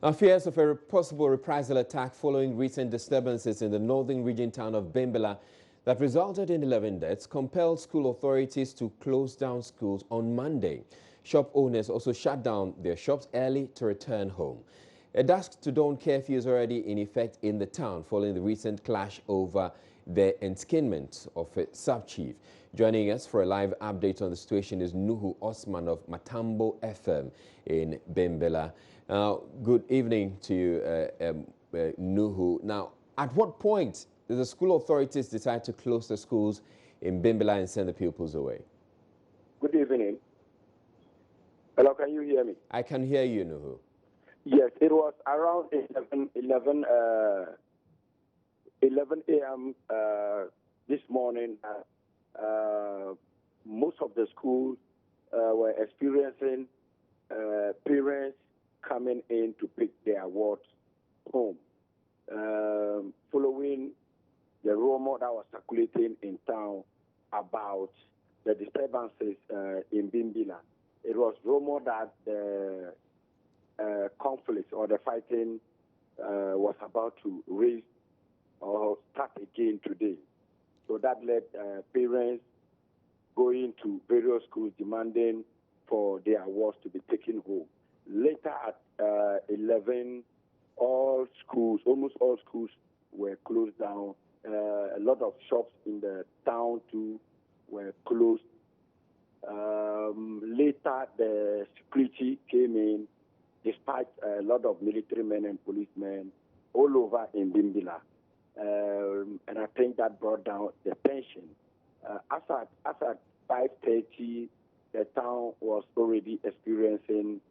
Now, fears of a possible reprisal attack following recent disturbances in the northern region town of Bimbilla that resulted in 11 deaths compelled school authorities to close down schools on Monday. Shop owners also shut down their shops early to return home. A dusk to dawn curfew is already in effect in the town following the recent clash over the enskinment of a sub-chief. Joining us for a live update on the situation is Nuhu Osman of Matambo FM in Bimbilla. Good evening to you, Nuhu. Now, at what point did the school authorities decide to close the schools in Bimbilla and send the pupils away? Good evening. Hello, can you hear me? I can hear you, Nuhu. Yes, it was around 11 a.m. This morning. Most of the schools were experiencing parents coming in to pick their wards home, following the rumor that was circulating in town about the disturbances in Bimbilla. It was rumored that the conflict or the fighting was about to raise or start again today. So that led parents going to various schools demanding for their wards to be taken home. Later at 11, almost all schools were closed down. A lot of shops in the town too were closed. Later, the security came in, despite a lot of military men and policemen all over in Bimbilla. And I think that brought down the tension. As at 5:30, the town was already experiencing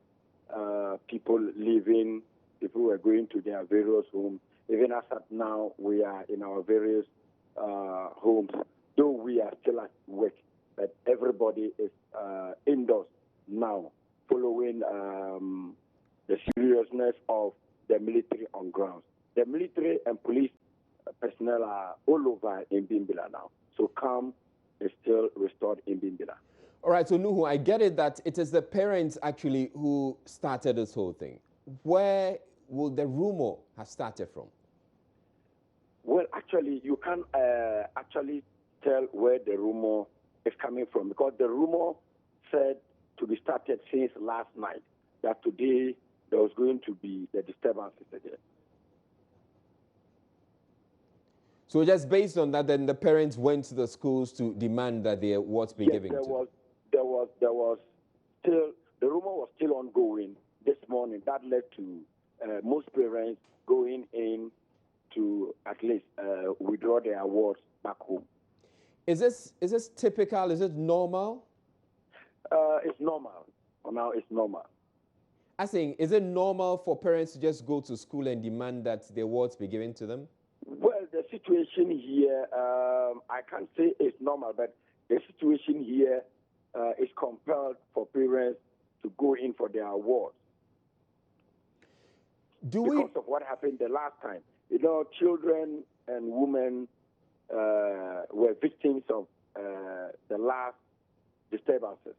people leaving, people were going to their various homes. Even as at now, we are in our various homes, though we are still at work, but everybody is indoors now, following the seriousness of the military on ground. The military and police personnel are all over in Bimbilla now, so calm is still restored in Bimbilla. All right, so Nuhu, I get it that it is the parents actually who started this whole thing. Where will the rumor have started from? Well, actually, you can't actually tell where the rumor is coming from, because the rumor said to be started since last night, that today there was going to be the disturbances again. So just based on that, then the parents went to the schools to demand that their wards be given to them. There was still, the rumor was still ongoing this morning. That led to most parents going in to at least withdraw their wards back home. Is this typical? Is it normal? It's normal. For now, it's normal. I think, is it normal for parents to just go to school and demand that their wards be given to them? Well, the situation here, I can't say it's normal, but the situation here is compelled for parents to go in for their wards. Because of what happened the last time. You know, children and women were victims of the last disturbances.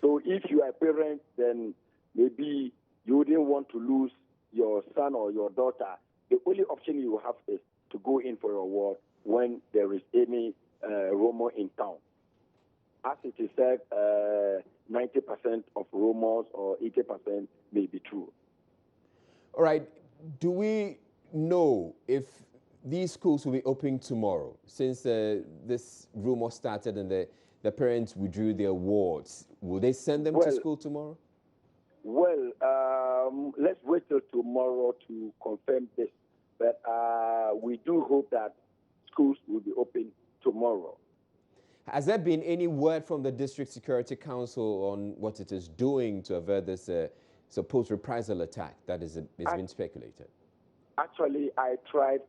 So if you are a parent, then maybe you wouldn't want to lose your son or your daughter. The only option you have is to go in for your ward when there is any rumor in town. As it is said, 90% of rumors or 80% may be true. All right. Do we know if these schools will be open tomorrow? Since this rumor started and the parents withdrew their wards, will they send them to school tomorrow? Well, let's wait till tomorrow to confirm this. But we do hope that schools will be open tomorrow. Has there been any word from the District Security Council on what it is doing to avert this supposed reprisal attack that is been speculated? Actually, I tried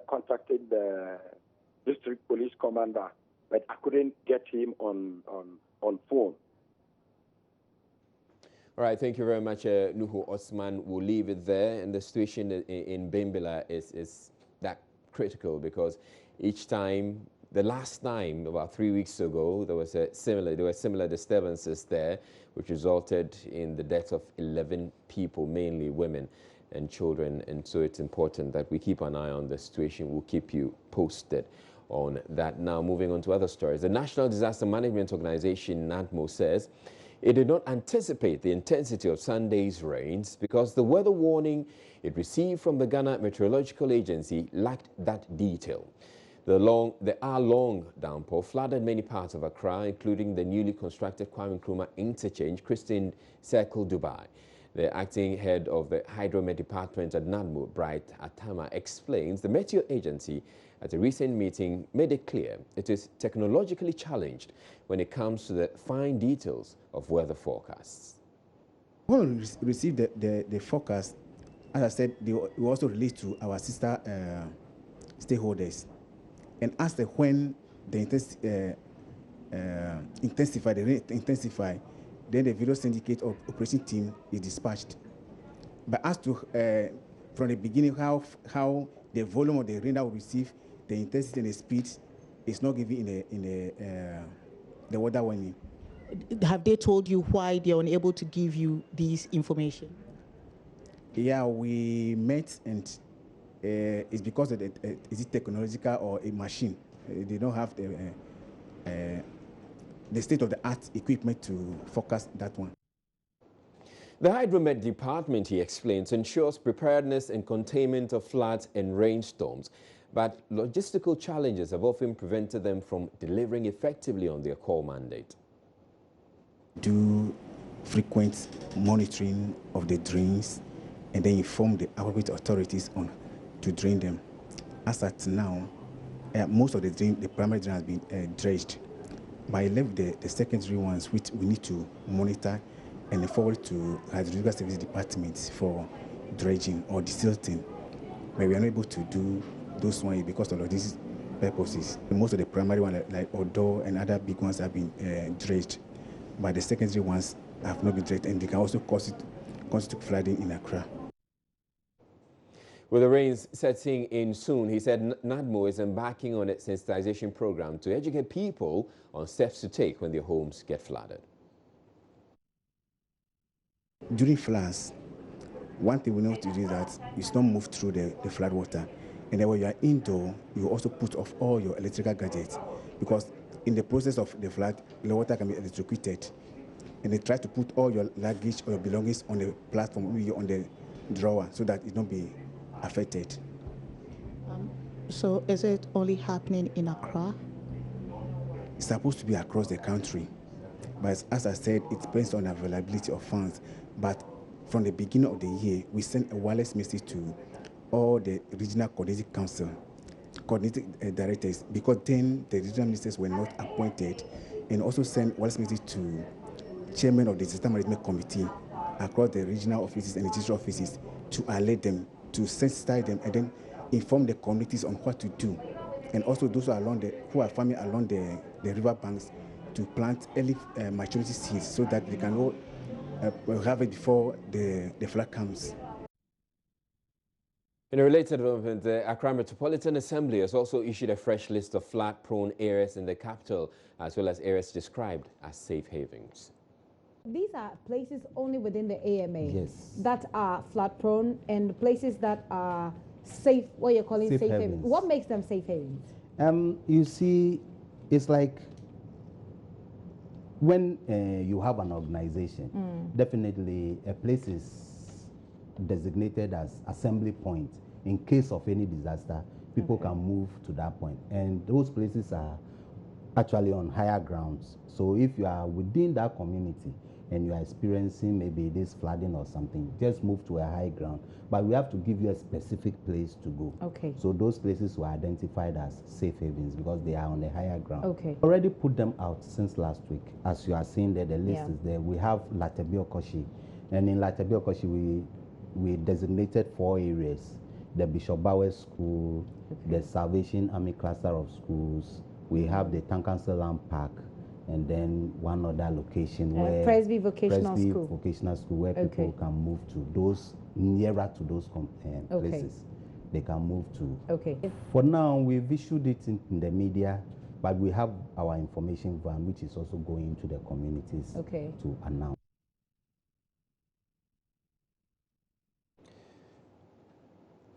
contacting the district police commander, but I couldn't get him on phone. All right, thank you very much, Nuhu Osman. We'll leave it there. And the situation in Bimbilla is that critical, because each time The last time, about 3 weeks ago, there were similar disturbances there, which resulted in the death of 11 people, mainly women and children. And so it's important that we keep an eye on the situation. We'll keep you posted on that. Now, moving on to other stories. The National Disaster Management Organization, NADMO, says it did not anticipate the intensity of Sunday's rains because the weather warning it received from the Ghana Meteorological Agency lacked that detail. The hour-long downpour flooded many parts of Accra, including the newly constructed Kwame Nkrumah Interchange, Christine Circle, Dubai. The acting head of the Hydromet Department at NADMO, Bright Atama, explains the Meteo Agency at a recent meeting made it clear it is technologically challenged when it comes to the fine details of weather forecasts. When we received the forecast, as I said, we also released to our sister stakeholders and asked them when the intensify, then the video syndicate of operation team is dispatched. But as to from the beginning, how the volume of the rain that we receive, the intensity and the speed is not given in the weather warning. Have they told you why they are unable to give you this information? Yeah, we met, and it's because of is it technological or a machine? They don't have the state-of-the-art equipment to forecast that one. The Hydromet Department, he explains, ensures preparedness and containment of floods and rainstorms, but logistical challenges have often prevented them from delivering effectively on their core mandate. Do frequent monitoring of the drains and then inform the appropriate authorities on to drain them. As at now, most of the primary drain has been dredged. But I left the secondary ones, which we need to monitor and forward to Hydrological Service Department for dredging or desilting. But we are not able to do those ones because of these purposes. Most of the primary ones, like Odo and other big ones, have been dredged. But the secondary ones have not been dredged, and they can also constitute flooding in Accra. With the rains setting in soon, he said NADMO is embarking on its sensitization program to educate people on steps to take when their homes get flooded. During floods, one thing we know to do is that you don't move through the flood water. And then when you are indoor, you also put off all your electrical gadgets, because in the process of the flood, the water can be electrocuted. And they try to put all your luggage or your belongings on the platform, maybe on the drawer, so that it don't be affected. So is it only happening in Accra? It's supposed to be across the country, but as I said, it depends on the availability of funds. But from the beginning of the year, we sent a wireless message to all the regional coordinating council, coordinating directors, because then the regional ministers were not appointed, and also sent wireless message to chairman of the disaster management committee across the regional offices and the district offices to alert them, to sensitize them, and then inform the communities on what to do. And also those who are farming along the river banks to plant early maturity seeds so that they can all have it before the flood comes. In a related development, the Accra Metropolitan Assembly has also issued a fresh list of flood-prone areas in the capital, as well as areas described as safe havens. These are places only within the AMA, yes, that are flood-prone, and places that are safe, what you're calling safe havens. What makes them safe havens? You see, it's like when you have an organization, definitely a place is designated as assembly point. In case of any disaster, people can move to that point. And those places are actually on higher grounds. So if you are within that community and you are experiencing maybe this flooding or something, just move to a high ground. But we have to give you a specific place to go. Okay. So those places were identified as safe havens because they are on a higher ground. Okay. Already put them out since last week. As you are seeing there, the list is there. We have Taboo, and in Taboo, we designated 4 areas: the Bishop Bowers School, the Salvation Army Cluster of Schools. We have the Tankansa Land Park, and then one other location where Presby Vocational School, where people can move to. Those nearer to those places, they can move to. Okay. For now, we've issued it in the media But we have our information van, which is also going to the communities to announce.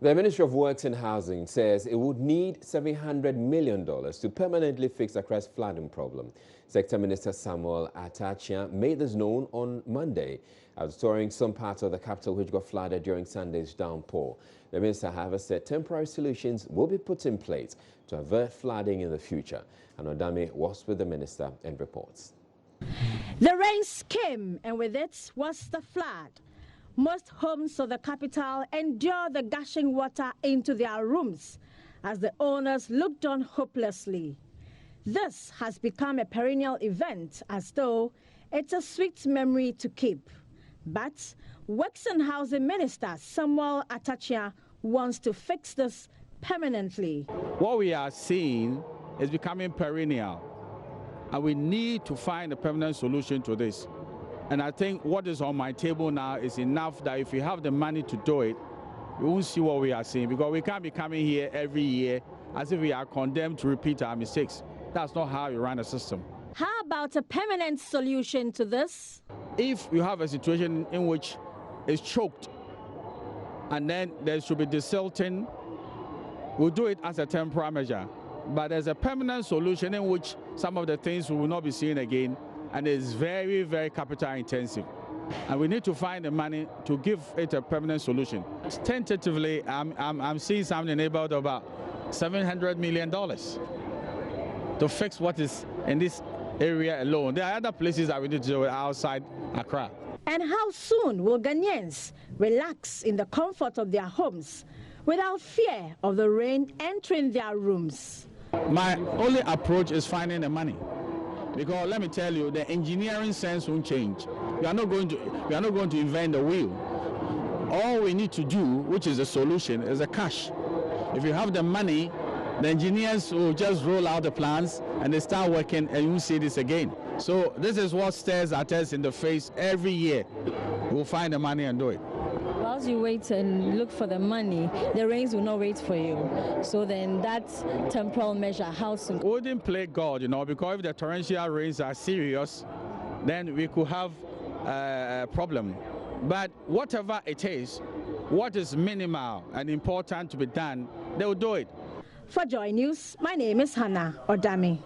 The Ministry of Works and Housing says it would need $700 million to permanently fix Accra's flooding problem. Sector Minister Samuel Atachia made this known on Monday after touring some parts of the capital which got flooded during Sunday's downpour. The minister, however, said temporary solutions will be put in place to avert flooding in the future. And Odami was with the minister and reports. The rains came, and with it was the flood. Most homes of the capital endured the gushing water into their rooms as the owners looked on hopelessly. This has become a perennial event, as though it's a sweet memory to keep. But Works and Housing Minister Samuel Atachia wants to fix this permanently. What we are seeing is becoming perennial, and we need to find a permanent solution to this. And I think what is on my table now is enough that if we have the money to do it, we won't see what we are seeing, because we can't be coming here every year as if we are condemned to repeat our mistakes. That's not how you run a system. How about a permanent solution to this? If you have a situation in which it's choked and then there should be desilting, we'll do it as a temporary measure. But there's a permanent solution in which some of the things we will not be seeing again, and it's very, very capital intensive. And we need to find the money to give it a permanent solution. Tentatively, I'm seeing something in the neighborhood of about $700 million to fix what is in this area alone. There are other places that we need to do outside Accra. And how soon will Ghanaians relax in the comfort of their homes without fear of the rain entering their rooms? My only approach is finding the money. Because let me tell you, the engineering sense won't change. We are not going to invent the wheel. All we need to do, which is the solution, is the cash. If you have the money, the engineers will just roll out the plans and they start working, and you won't see this again. So this is what stares at us in the face every year. We'll find the money and do it. Whilst you wait and look for the money, the rains will not wait for you. So then that temporal measure, how soon? We wouldn't play God, because if the torrential rains are serious, then we could have a problem. But whatever it is, what is minimal and important to be done, they will do it. For Joy News, my name is Hannah Odami.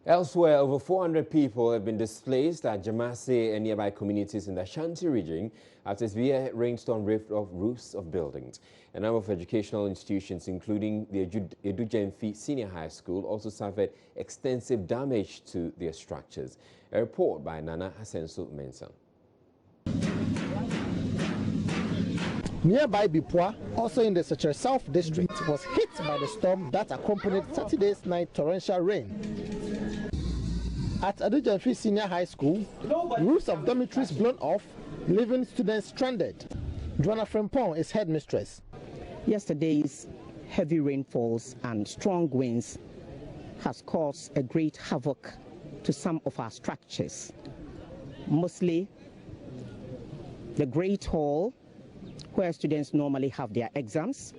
Elsewhere, over 400 people have been displaced at Jamase and nearby communities in the Ashanti region after severe rainstorm ripped off roofs of buildings. A number of educational institutions, including the Edujemfi Senior High School, also suffered extensive damage to their structures. A report by Nana Asenso Mensah. Nearby Bipua, also in the Secretariat South District, was hit by the storm that accompanied Saturday's night torrential rain. At Edujemfi Senior High School, roofs of dormitories blown off, leaving students stranded. Joanna Frempong is headmistress. Yesterday's heavy rainfalls and strong winds has caused a great havoc to some of our structures. Mostly the Great Hall, where students normally have their exams,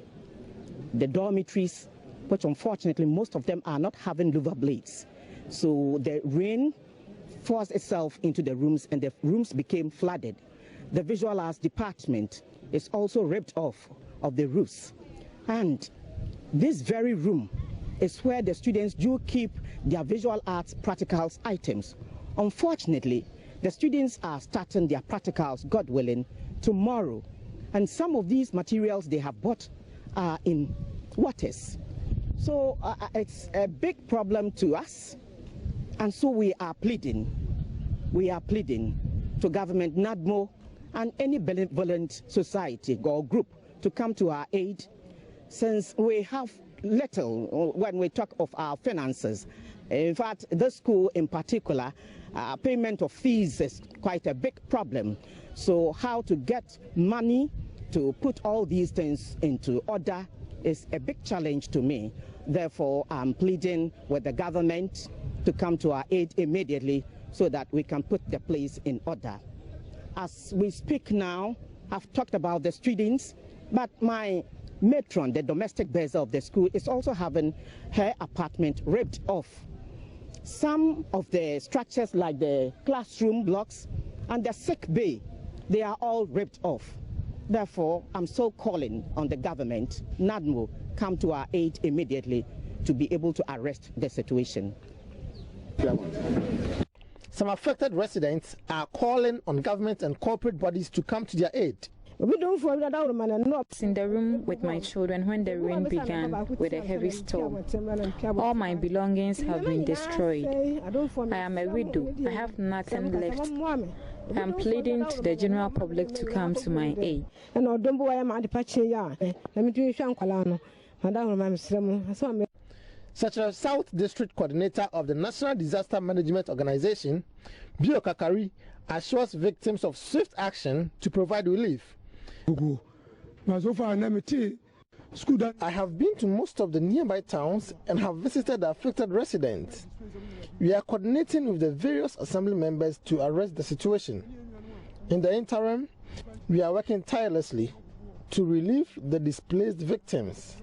the dormitories, which unfortunately most of them are not having louver blades. So the rain forced itself into the rooms and the rooms became flooded. The visual arts department is also ripped off of the roofs. And this very room is where the students do keep their visual arts practicals items. Unfortunately, the students are starting their practicals, God willing, tomorrow. And some of these materials they have bought are in waters. So it's a big problem to us. And so we are pleading to government, NADMO, and any benevolent society or group to come to our aid, since we have little when we talk of our finances. In fact, this school in particular, payment of fees is quite a big problem. So how to get money to put all these things into order is a big challenge to me. Therefore, I'm pleading with the government to come to our aid immediately so that we can put the place in order. As we speak now, I've talked about the students, but my matron, the domestic baser of the school, is also having her apartment ripped off. Some of the structures like the classroom blocks and the sick bay, they are all ripped off. Therefore, I'm so calling on the government, NADMO, come to our aid immediately to be able to arrest the situation. Some affected residents are calling on government and corporate bodies to come to their aid. In the room with my children when the rain began with a heavy storm. All my belongings have been destroyed. I am a widow. I have nothing left. I am pleading to the general public to come to my aid. Such as South District Coordinator of the National Disaster Management Organization, Bio Kakari, assures victims of swift action to provide relief. I have been to most of the nearby towns and have visited the affected residents. We are coordinating with the various assembly members to arrest the situation. In the interim, we are working tirelessly to relieve the displaced victims.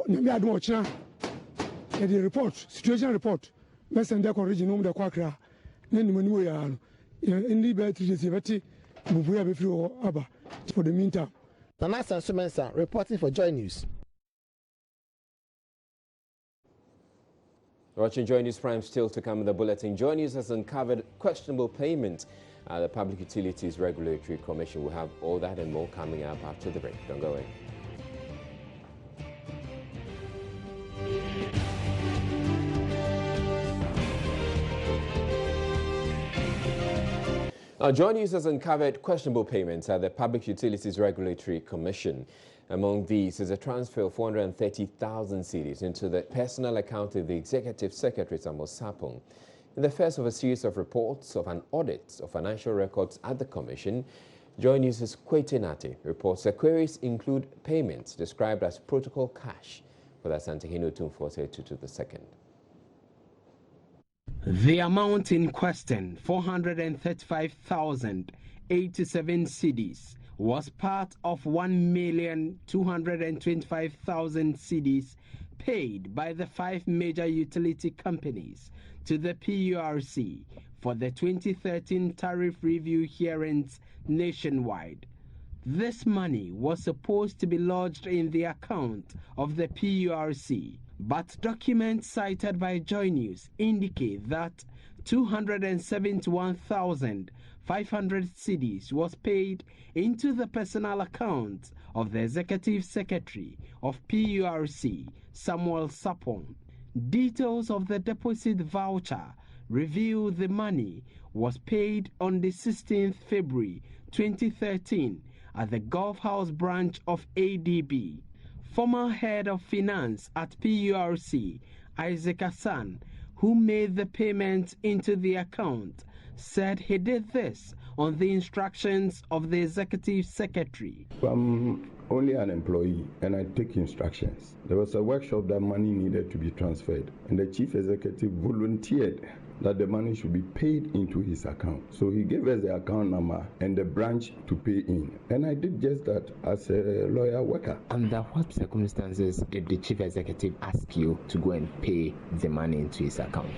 The report, situation report, messenger region the Accra. For the meantime, Nanas and Sumensa reporting for Joy News. Watching Joy News Prime, still to come in the bulletin. Joy News has uncovered questionable payment at the Public Utilities Regulatory Commission. We'll have all that and more coming up after the break. Don't go away. Joy News has uncovered questionable payments at the Public Utilities Regulatory Commission. Among these is a transfer of 430,000 cedis into the personal account of the Executive Secretary, Samuel Sapong. In the first of a series of reports of an audit of financial records at the Commission, Joy News' Kwetenati reports the queries include payments described as protocol cash for the Ashanti Tumfose to the second. The amount in question, 435,087 cedis, was part of 1,225,000 cedis paid by the 5 major utility companies to the PURC for the 2013 tariff review hearings nationwide. This money was supposed to be lodged in the account of the PURC, but documents cited by Joy News indicate that 271,500 cedis was paid into the personal account of the Executive Secretary of PURC, Samuel Sapong. Details of the deposit voucher reveal the money was paid on the 16th February 2013 at the Gulf House branch of ADB. Former head of finance at PURC, Isaac Hassan, who made the payment into the account, said he did this on the instructions of the Executive Secretary. I'm only an employee and I take instructions. There was a workshop that money needed to be transferred, and the Chief Executive volunteered that the money should be paid into his account. So he gave us the account number and the branch to pay in. And I did just that as a lawyer worker. Under what circumstances did the Chief Executive ask you to go and pay the money into his account?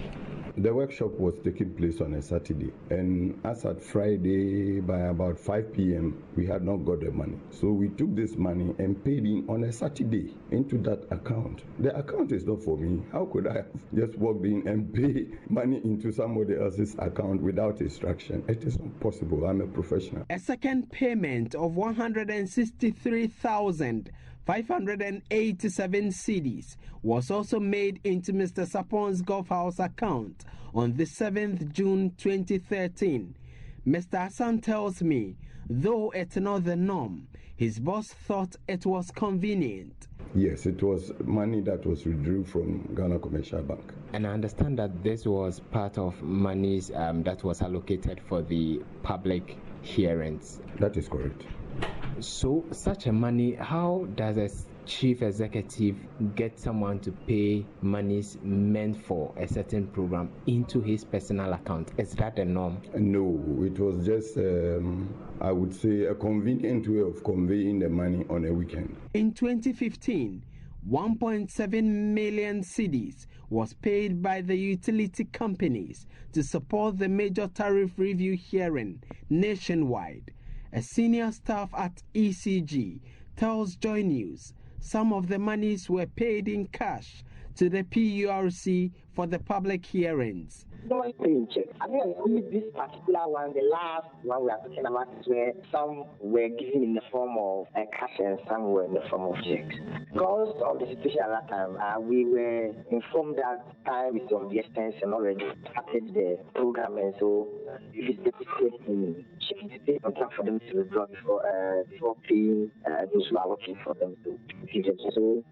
The workshop was taking place on a Saturday, and as at Friday by about 5 p.m. we had not got the money. So we took this money and paid in on a Saturday into that account. The account is not for me. How could I have just walked in and pay money into somebody else's account without instruction? It is not possible. I'm a professional. A second payment of 163,587 cedis was also made into Mr. Sapong's Gulf House account on the 7th June 2013. Mr. Hassan tells me, though it's not the norm, his boss thought it was convenient. Yes, it was money that was withdrawn from Ghana Commercial Bank. And I understand that this was part of monies that was allocated for the public hearings. That is correct. So such a money, how does a chief executive get someone to pay monies meant for a certain program into his personal account? Is that the norm? No, it was just, I would say, a convenient way of conveying the money on a weekend. In 2015, 1.7 million cedis was paid by the utility companies to support the major tariff review hearing nationwide. A senior staff at ECG tells Joy News some of the monies were paid in cash to the PURC for the public hearings. I mean, this particular one, the last one we are talking about, is where some were given in the form of cash and some were in the form of checks. Because of the situation at that time, we were informed that time is of the extension already started the program, and so if it's deposited in checks, it takes some time for them to withdraw before paying those who are working for them to give them. So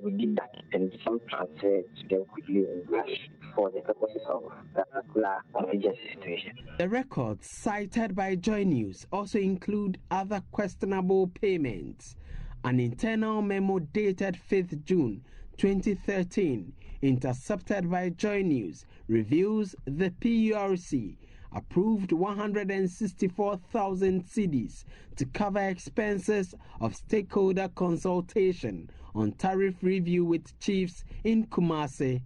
we did that and some transfer to them quickly in cash for the purposes of that particular emergency situation. The records cited by Joy News also include other questionable payments. An internal memo dated 5th June 2013, intercepted by Joy News, reveals the PURC approved 164,000 cedis to cover expenses of stakeholder consultation on tariff review with chiefs in Kumasi.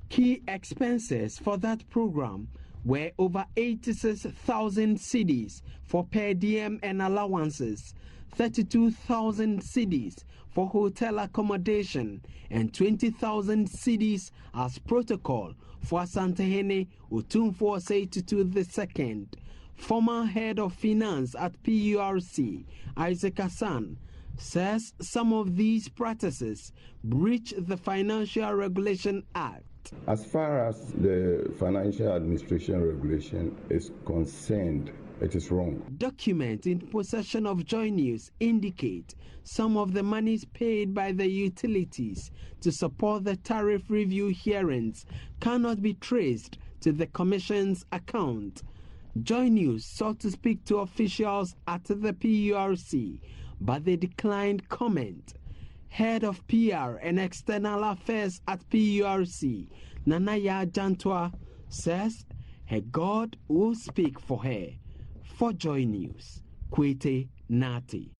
Key expenses for that program were over 86,000 cedis for per diem and allowances, 32,000 cedis for hotel accommodation, and 20,000 cedis as protocol for Asante Otumfuo Seitutu II. Former head of finance at PURC, Isaac Hassan, says some of these practices breach the Financial Regulation Act. As far as the Financial Administration Regulation is concerned, it is wrong. Documents in possession of Joy News indicate some of the monies paid by the utilities to support the tariff review hearings cannot be traced to the Commission's account. Joy News sought to speak to officials at the PURC, but they declined comment. Head of PR and External Affairs at PURC, Nanaya Jantwa, says her God will speak for her. For Joy News, Kwete Nati.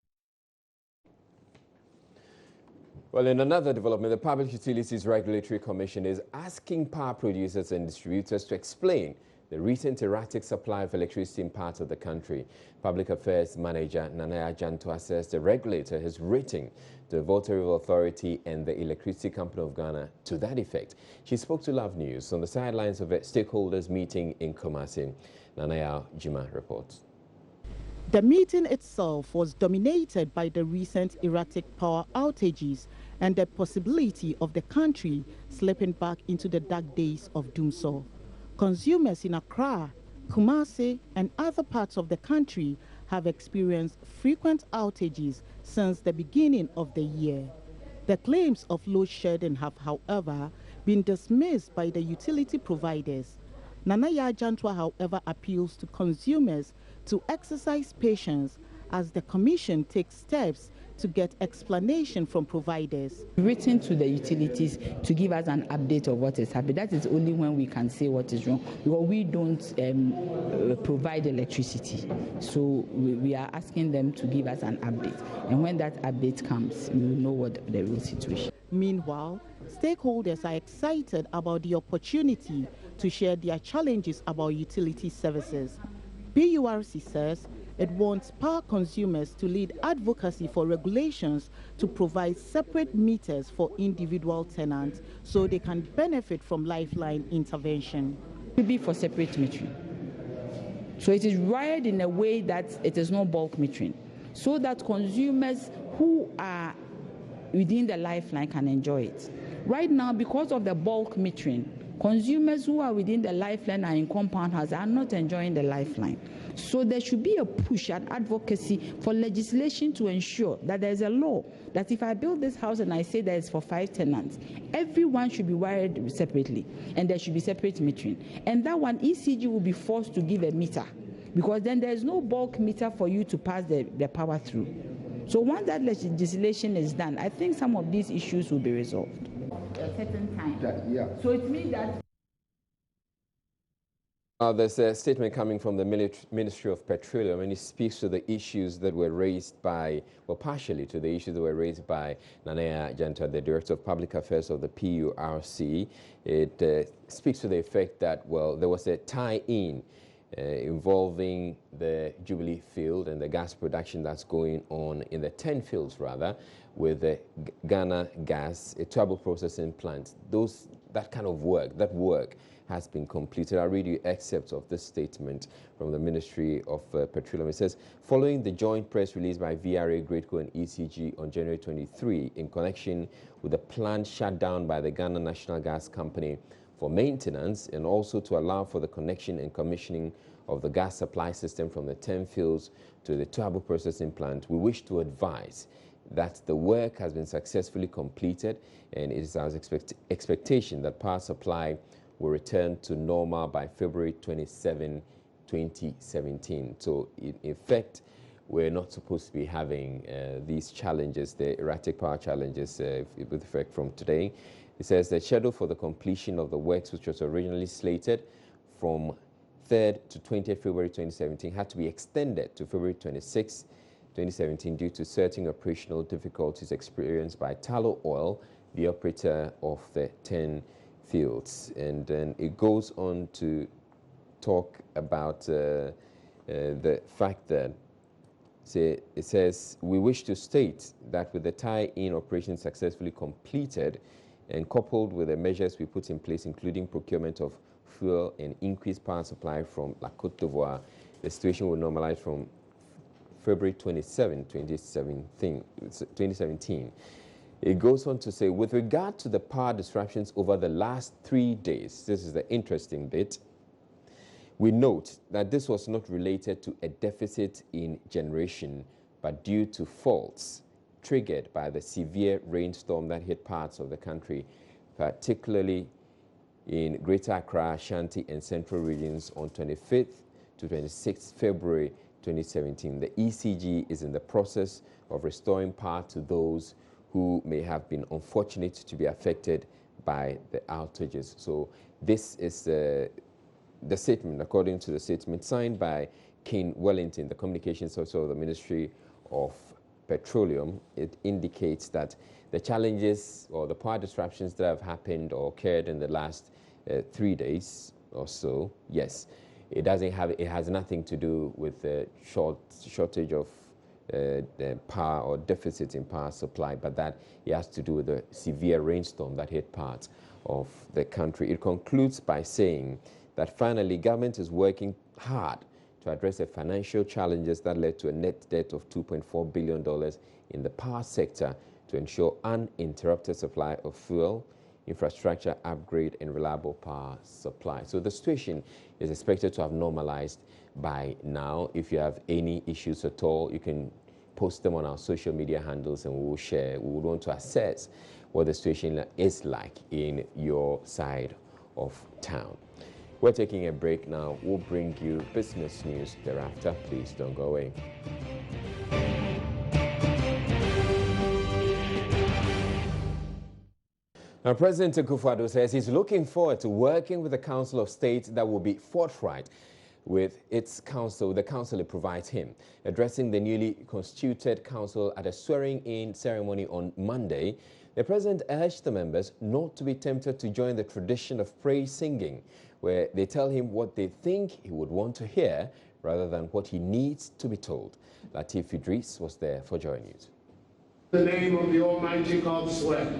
Well, in another development, the Public Utilities Regulatory Commission is asking power producers and distributors to explain the recent erratic supply of electricity in parts of the country. Public Affairs Manager Nanaya Jantwa says the regulator has written to the Volta River Authority and the Electricity Company of Ghana to that effect. She spoke to Love News on the sidelines of a stakeholders meeting in Kumasi. Nanaya Jima reports. The meeting itself was dominated by the recent erratic power outages and the possibility of the country slipping back into the dark days of doomsday. Consumers in Accra, Kumasi, and other parts of the country have experienced frequent outages since the beginning of the year. The claims of load shedding have, however, been dismissed by the utility providers. Nanaya Jantwa, however, appeals to consumers to exercise patience as the Commission takes steps to get explanation from providers. Written to the utilities to give us an update of what is happening. That is only when we can say what is wrong, because we don't provide electricity. So we are asking them to give us an update. And when that update comes, we will know what the real situation. Meanwhile, stakeholders are excited about the opportunity to share their challenges about utility services. PURC says it wants power consumers to lead advocacy for regulations to provide separate meters for individual tenants so they can benefit from lifeline intervention. It will be for separate metering. So it is wired in a way that it is not bulk metering, so that consumers who are within the lifeline can enjoy it. Right now, because of the bulk metering, consumers who are within the lifeline and in compound houses are not enjoying the lifeline. So there should be a push and advocacy for legislation to ensure that there is a law that if I build this house and I say that it's for 5 tenants, everyone should be wired separately and there should be separate metering. And that one, ECG will be forced to give a meter, because then there is no bulk meter for you to pass the power through. So once that legislation is done, I think some of these issues will be resolved at a certain time. So it means that there's a statement coming from the Ministry of Petroleum, and it speaks to the issues that were raised by, well, partially to the issues that were raised by Nanea Janta, the Director of Public Affairs of the PURC. It speaks to the effect that, well, there was a tie-in involving the Jubilee field and the gas production that's going on in the 10 fields, rather, with the Ghana gas, a Taboo processing plant. That kind of work has been completed. I'll read you excerpts of this statement from the Ministry of Petroleum. It says, following the joint press release by VRA, GRADECO and ECG on January 23 in connection with the plant shut down by the Ghana National Gas Company for maintenance and also to allow for the connection and commissioning of the gas supply system from the 10 fields to the Taboo processing plant, we wish to advise that the work has been successfully completed and it is our expectation that power supply will return to normal by February 27, 2017. So in effect, we're not supposed to be having these challenges, the erratic power challenges with effect from today. It says the schedule for the completion of the works, which was originally slated from 3rd to 20th February 2017, had to be extended to February 26, 2017 due to certain operational difficulties experienced by Tallow Oil, the operator of the 10 fields. And then it goes on to talk about the fact that it says, we wish to state that with the tie-in operation successfully completed and coupled with the measures we put in place, including procurement of fuel and increased power supply from La Côte d'Ivoire, the situation will normalize from February 27, 2017. It goes on to say, with regard to the power disruptions over the last 3 days, this is the interesting bit, we note that this was not related to a deficit in generation, but due to faults triggered by the severe rainstorm that hit parts of the country, particularly in Greater Accra, Ashanti, and Central regions on 25th to 26th February 2017. The ECG is in the process of restoring power to those who may have been unfortunate to be affected by the outages. So this is the statement, according to the statement signed by King Wellington, the communications officer of the Ministry of Petroleum. It indicates that the challenges or the power disruptions that have happened or occurred in the last 3 days or so, yes, it has nothing to do with the shortage of power or deficit in power supply, but that it has to do with the severe rainstorm that hit parts of the country. It concludes by saying that finally government is working hard to address the financial challenges that led to a net debt of $2.4 billion in the power sector to ensure uninterrupted supply of fuel, infrastructure upgrade, and reliable power supply. So the situation is expected to have normalized by now. If you have any issues at all, you can post them on our social media handles and we will share. We would want to assess what the situation is like in your side of town. We're taking a break now. We'll bring you business news thereafter. Please don't go away. Now, President Akufo-Addo says he's looking forward to working with the Council of State that will be forthright with its council, the council it provides him. Addressing the newly constituted council at a swearing-in ceremony on Monday, the president urged the members not to be tempted to join the tradition of praise singing, where they tell him what they think he would want to hear rather than what he needs to be told. Latif Idris was there for Joy News. In the name of the Almighty God swear.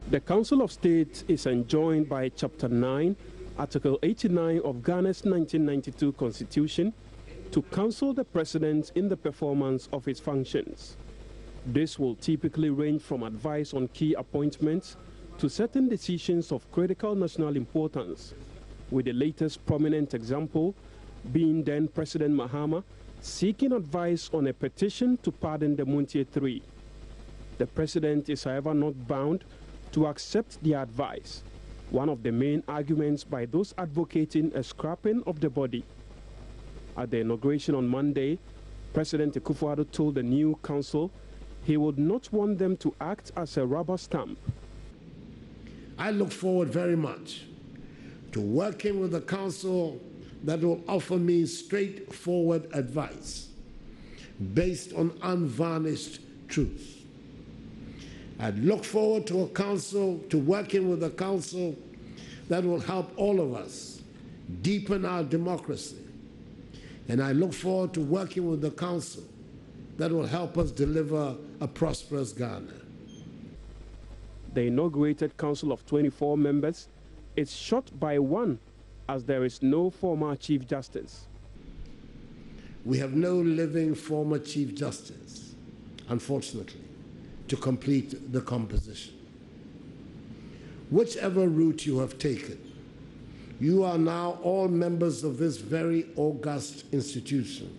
The Council of State is enjoined by Chapter 9, Article 89 of Ghana's 1992 Constitution to counsel the President in the performance of his functions. This will typically range from advice on key appointments to certain decisions of critical national importance, with the latest prominent example being then President Mahama seeking advice on a petition to pardon the Muntie Three. The President is, however, not bound to accept the advice, one of the main arguments by those advocating a scrapping of the body. At the inauguration on Monday, President Akufo-Addo told the new council he would not want them to act as a rubber stamp. I look forward very much to working with a council that will offer me straightforward advice based on unvarnished truth. I look forward to working with a council that will help all of us deepen our democracy. And I look forward to working with the council that will help us deliver a prosperous Ghana. The inaugurated council of 24 members is short by one, as there is no former Chief Justice. We have no living former Chief Justice, unfortunately, to complete the composition. Whichever route you have taken, you are now all members of this very august institution.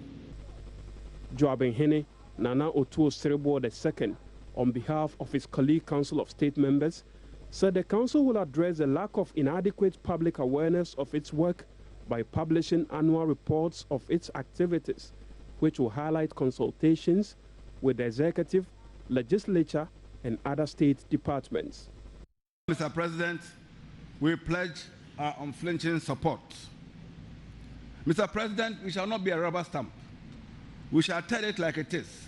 Joabin Nana Otuo-Serebour II, on behalf of his colleague Council of State members, said the council will address the lack of inadequate public awareness of its work by publishing annual reports of its activities, which will highlight consultations with the executive, legislature, and other state departments. Mr. President, we pledge our unflinching support. Mr. President, we shall not be a rubber stamp. We shall tell it like it is.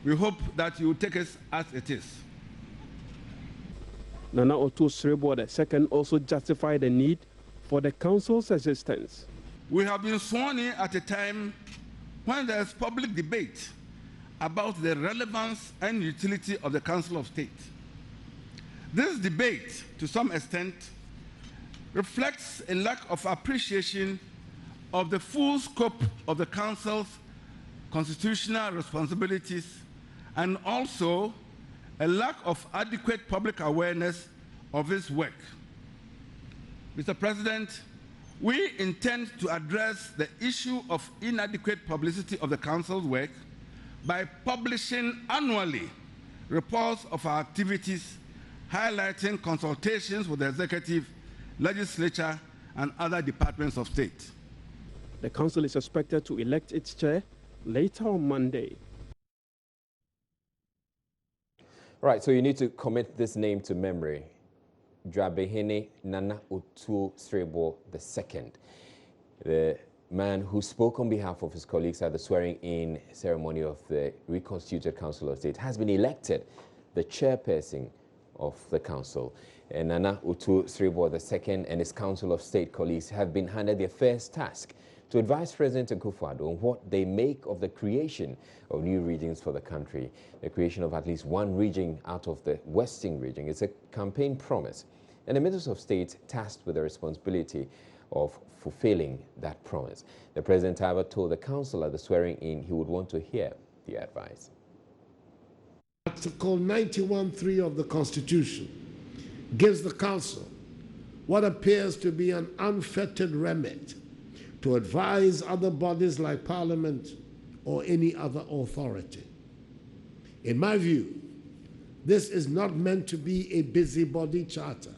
We hope that you will take us as it is. Nana Otuo-Serebour II also justified the need for the council's existence. We have been sworn in at a time when there is public debate about the relevance and utility of the Council of State. This debate, to some extent, reflects a lack of appreciation of the full scope of the Council's constitutional responsibilities, and also a lack of adequate public awareness of its work. Mr. President, we intend to address the issue of inadequate publicity of the Council's work by publishing annually reports of our activities, highlighting consultations with the executive, legislature, and other departments of state. The council is expected to elect its chair later on Monday. Right, so you need to commit this name to memory. Joabin Nana Otuo-Serebour II, the man who spoke on behalf of his colleagues at the swearing-in ceremony of the reconstituted Council of State, has been elected the chairperson of the council. And Nana Otuo-Serebour II and his Council of State colleagues have been handed their first task to advise President Akufo-Addo on what they make of the creation of new regions for the country. The creation of at least one region out of the Western region is a campaign promise, and the Minister of State tasked with the responsibility of fulfilling that promise. The President, however, told the council at the swearing-in he would want to hear the advice. Article 91(3) of the Constitution gives the council what appears to be an unfettered remit to advise other bodies like Parliament or any other authority. In my view, this is not meant to be a busybody charter,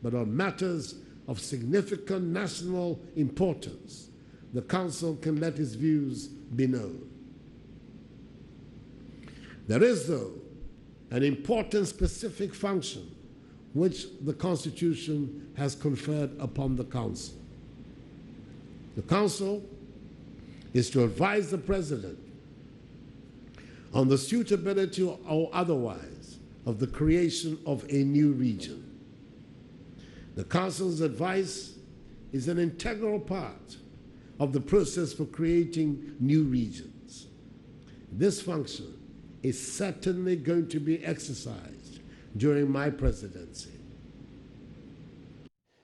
but on matters of significant national importance, the Council can let its views be known. There is, though, an important specific function which the Constitution has conferred upon the Council. The Council is to advise the President on the suitability or otherwise of the creation of a new region. The Council's advice is an integral part of the process for creating new regions. This function is certainly going to be exercised during my presidency.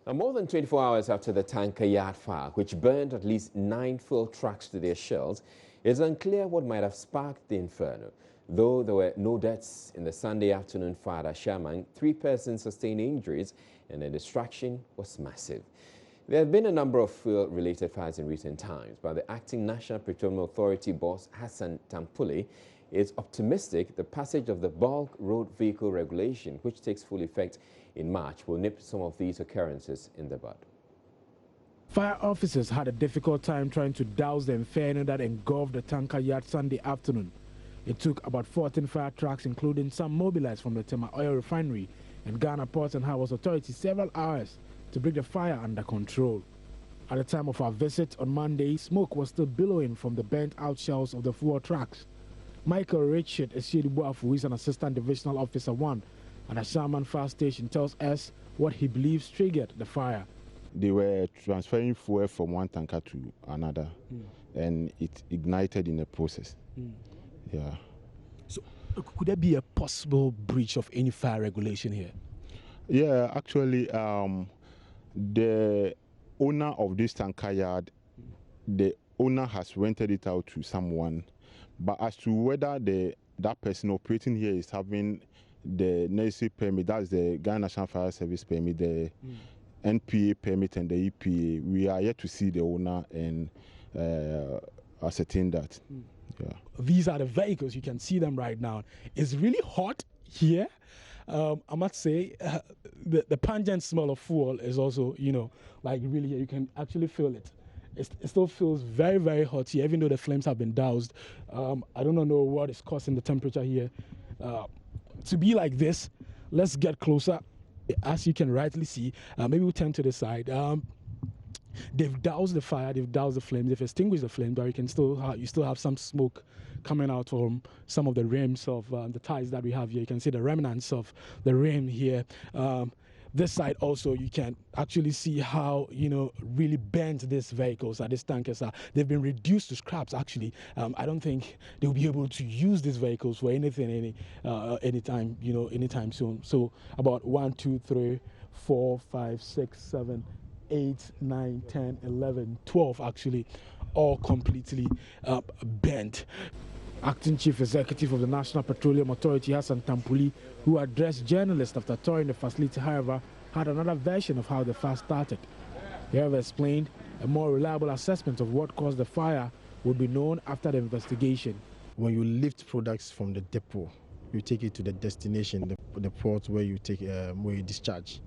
Now, more than 24 hours after the tanker yard fire, which burned at least 9 fuel trucks to their shells, it's unclear what might have sparked the inferno. Though there were no deaths in the Sunday afternoon fire at Sherman, 3 persons sustained injuries and the destruction was massive. There have been a number of fuel-related fires in recent times, but the acting National Petroleum Authority boss, Hassan Tampuli, is optimistic the passage of the bulk road vehicle regulation, which takes full effect in March, will nip some of these occurrences in the bud. Fire officers had a difficult time trying to douse the inferno that engulfed the tanker yard Sunday afternoon. It took about 14 fire trucks, including some mobilized from the Tema Oil Refinery and Ghana Ports and Harbours Authority, several hours to bring the fire under control. At the time of our visit on Monday, smoke was still billowing from the burnt-out shells of the fuel trucks. Michael Richard Esiedibuafu, who is an Assistant Divisional Officer 1 at Ashaman Fire Station, tells us what he believes triggered the fire. They were transferring fuel from one tanker to another, and it ignited in the process. Yeah. So, could there be a possible breach of any fire regulation here? Yeah, actually, the owner of this tanker yard, the owner has rented it out to someone, but as to whether that person operating here is having the necessary permit, that's the Ghana National Fire Service permit, the NPA permit and the EPA, we are yet to see the owner and ascertain that. Yeah. These are the vehicles, you can see them right now. It's really hot here. I must say, the pungent smell of fuel is also, like really, you can actually feel it. It still feels very, very hot here, even though the flames have been doused. I don't know what is causing the temperature here to be like this. Let's get closer. As you can rightly see, maybe we'll turn to the side. They've doused the fire, they've doused the flames, they've extinguished the flame, but you still have some smoke coming out from some of the rims of the tires that we have here. You can see the remnants of the rim here. This side also, you can actually see how, really burnt these vehicles, these tankers are. They've been reduced to scraps, actually. I don't think they'll be able to use these vehicles for anything, anytime soon. So about 1, 2, 3, 4, 5, 6, 7, 8, 9, 10, 11, 12 actually, all completely burnt. Acting Chief Executive of the National Petroleum Authority, Hassan Tampuli, who addressed journalists after touring the facility, however, had another version of how the fire started. He however explained a more reliable assessment of what caused the fire would be known after the investigation. When you lift products from the depot, you take it to the destination, the port where you discharge.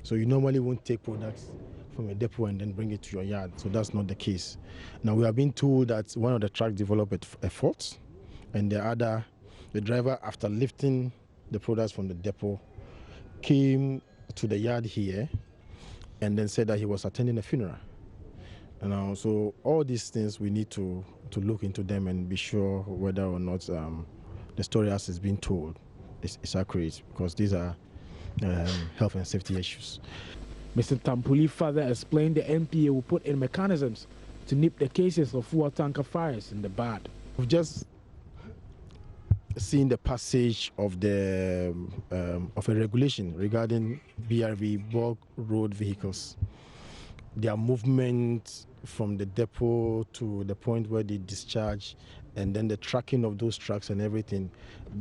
So you normally won't take products from a depot and then bring it to your yard. So that's not the case. Now we have been told that one of the trucks developed a fault, and the driver, after lifting the products from the depot, came to the yard here and then said that he was attending a funeral. And so all these things, we need to look into them and be sure whether or not the story as it's been told is accurate, because these are health and safety issues. Mr. Tampuli further explained the NPA will put in mechanisms to nip the cases of fuel tanker fires in the bud. We've just seen the passage of a regulation regarding BRV, bulk road vehicles. Their movement from the depot to the point where they discharge, and then the tracking of those trucks and everything,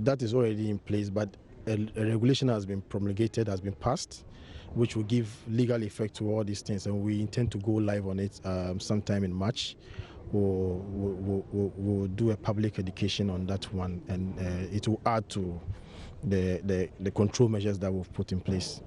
that is already in place, but a regulation has been promulgated, has been passed, which will give legal effect to all these things, and we intend to go live on it sometime in March. We'll do a public education on that one, and it will add to the control measures that we've put in place.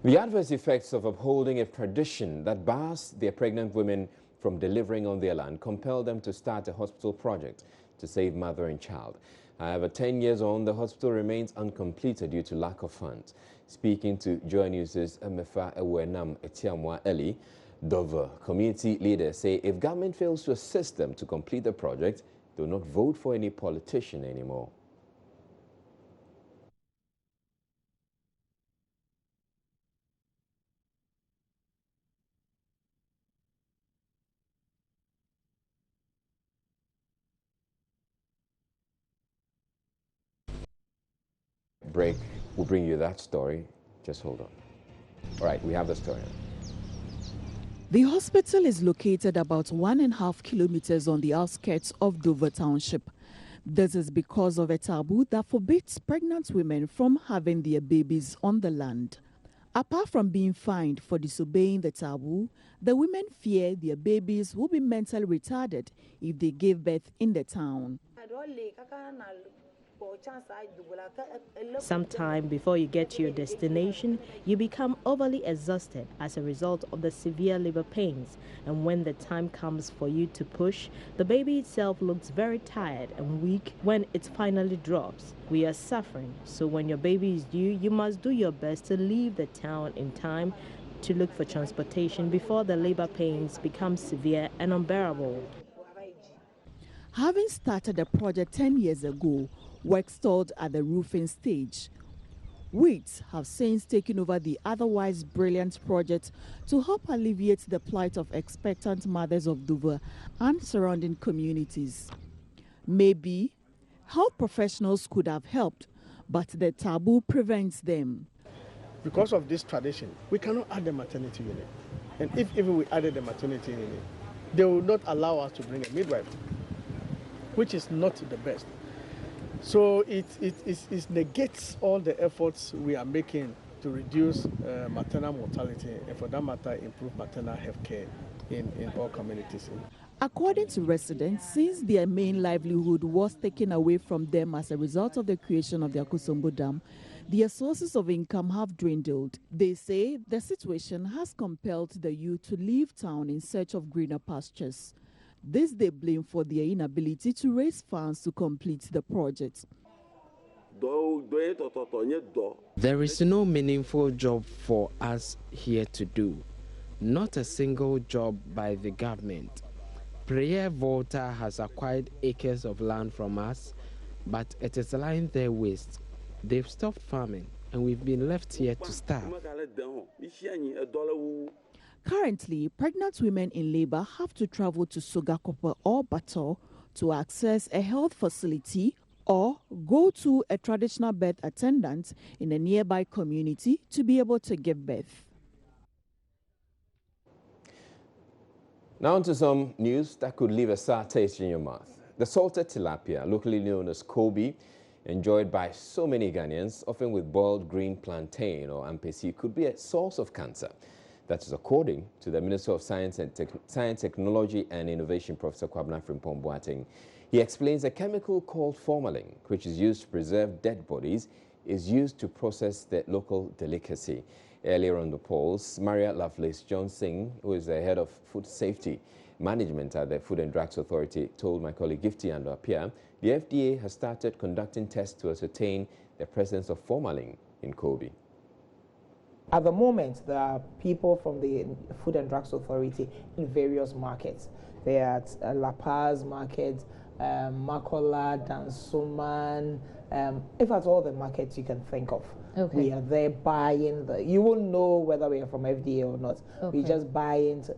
The adverse effects of upholding a tradition that bars their pregnant women from delivering on their land compelled them to start a hospital project to save mother and child. However, 10 years on, the hospital remains uncompleted due to lack of funds. Speaking to Joy News' Emefa Ewenam Etiamwa Eli, Dover community leaders say if government fails to assist them to complete the project, they will not vote for any politician anymore. Break will bring you that story. Just hold on. All right, we have the story. The hospital is located about 1.5 kilometers on the outskirts of Dover Township. This is because of a taboo that forbids pregnant women from having their babies on the land. Apart from being fined for disobeying the taboo, the women fear their babies will be mentally retarded if they give birth in the town. Sometime before you get to your destination, you become overly exhausted as a result of the severe labor pains, and when the time comes for you to push, the baby itself looks very tired and weak when it finally drops. We are suffering, so when your baby is due, you must do your best to leave the town in time to look for transportation before the labor pains become severe and unbearable. Having started the project 10 years ago, work stalled at the roofing stage. Weeds have since taken over the otherwise brilliant project to help alleviate the plight of expectant mothers of Dover and surrounding communities. Maybe health professionals could have helped, but the taboo prevents them. Because of this tradition, we cannot add the maternity unit. And if even we added the maternity unit, they will not allow us to bring a midwife, which is not the best. So it negates all the efforts we are making to reduce maternal mortality and, for that matter, improve maternal health care in all communities. According to residents, since their main livelihood was taken away from them as a result of the creation of the Akosombo Dam, their sources of income have dwindled. They say the situation has compelled the youth to leave town in search of greener pastures. This they blame for their inability to raise funds to complete the project. There is no meaningful job for us here to do. Not a single job by the government. Prayer Volta has acquired acres of land from us, but it is lying there waste. They've stopped farming, and we've been left here to starve. Currently, pregnant women in labor have to travel to Sogakope or Bato to access a health facility or go to a traditional birth attendant in a nearby community to be able to give birth. Now on to some news that could leave a sour taste in your mouth. The salted tilapia, locally known as Kobe, enjoyed by so many Ghanaians, often with boiled green plantain or ampesi, could be a source of cancer. That is according to the Minister of Science, Technology and Innovation, Professor Kwabena Frimpong Boateng. He explains a chemical called formalin, which is used to preserve dead bodies, is used to process the local delicacy. Earlier on the polls, Maria Lovelace Johnson, who is the head of food safety management at the Food and Drugs Authority, told my colleague Gifty Ando-Apia the FDA has started conducting tests to ascertain the presence of formalin in Kobe. At the moment, there are people from the Food and Drugs Authority in various markets. They are at La Paz market, Makola, Dansuman, if at all the markets you can think of. Okay. We are there buying you won't know whether we are from FDA or not. Okay. We just buy into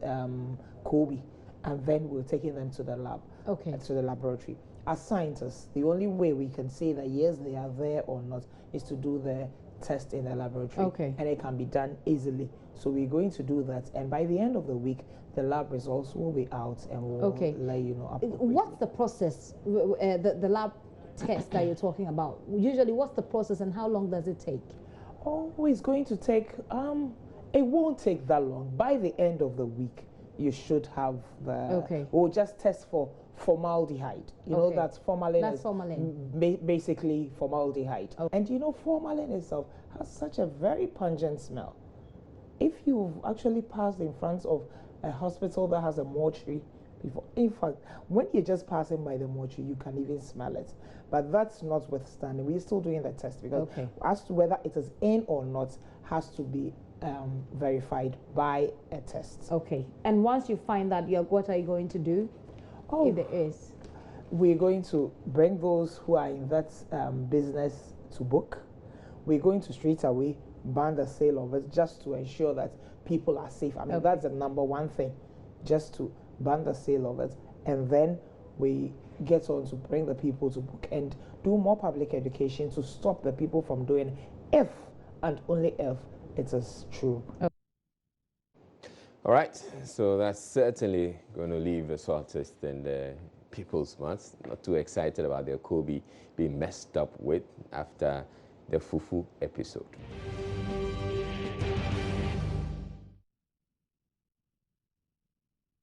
Kobe, and then we're taking them to the lab, to the laboratory. As scientists, the only way we can say that yes, they are there or not is to do the test in the laboratory, and it can be done easily. So we're going to do that, and by the end of the week, the lab results will be out, and we'll let you know. What's the process, the lab test that you're talking about? Usually, what's the process, and how long does it take? Oh, it's going to take, it won't take that long. By the end of the week, you should have the, we'll just test for formaldehyde. You know that formalin That's formalin. Basically formaldehyde. And you know, formalin itself has such a very pungent smell. If you've actually passed in front of a hospital that has a mortuary before, in fact, when you're just passing by the mortuary, you can even smell it. But that's notwithstanding, we're still doing the test, because as to whether it is in or not has to be verified by a test. Okay. And once you find that, what are you going to do? If there is, we're going to bring those who are in that business to book. We're going to straight away ban the sale of it, just to ensure that people are safe. I mean, that's the number one thing, just to ban the sale of it. And then we get on to bring the people to book and do more public education to stop the people from doing if and only if it is true. All right, so that's certainly going to leave a sour taste in the people's mouths. Not too excited about their Kobe being messed up with after the fufu episode.